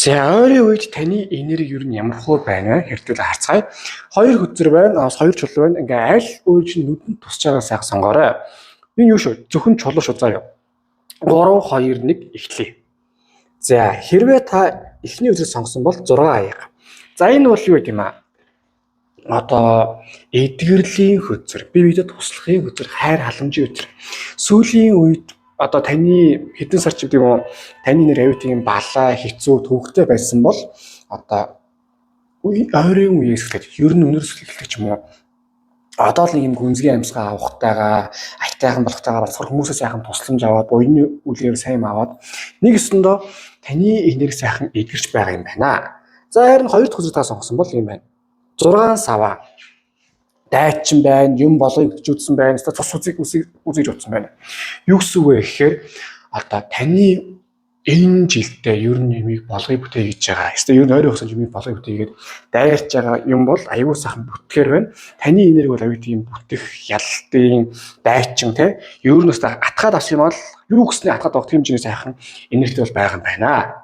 За ойрын үед таны энерги ер нь ямар хөө байна вэ? Хэрдэл харцгаая. 2 хөтзөр байна, 2 чулуу байна. Ингээ аль өөр чинь нүдэнд тусч байгаа сайхан сонгоорой. Энэ юу шүү? Зөвхөн чулуу шүү заяа. 3 2 1 эхлэе. За хэрвээ та эхний үзэл сонгосон бол 6 аяга. За энэ бол юу гэдэм аа? Одоо эдгэрлийн хөтзөр, бие бидэд туслахын хөтзөр, хайр халамжийн хөтзөр. Сүүлийн үед одоо таны хэдэн сар ч гэдэг юм таны нэр аюутын балаа хэцүү төвөгтэй байсан бол одоо ойрын үеэс эхлээд ер нь өнөөс эхлэх ч юм уу одоо л нэг юм гүнзгий амьсгаа авахтайгаа айтайхан болохтайгаа болохоор хүмүүсээс сайхан тусламж аваад буйны үлээр сайн аваад нэг өсөндөө таны энерги сайхан эдгэрч байгаа юм байна. За харин хоёр дахь үзэл та сонгосон бол юм байна. 6 сава дайчин байна, юм болгоё гэж үзсэн байна. Цус үзийг үзэж утсан байна. Юу гэсэн үг вэ гэхээр одоо таны энэ жилдээ ер нь юмыг болгоё бүтээ гэж байгаа. Эсвэл ер нь ойрын хугацаанд юмыг болгоё бүтээгээд дайрч байгаа юм бол аюул сайхан бүтгэхэр байна. Таны энерги бол аюул тийм бүтэх, ялалтын, дайчин те ер нь өстой атгаад авах юм бол юу гэснээр атгаад авах хэмжээний сайхан энергитэй бол байгаа юм байна.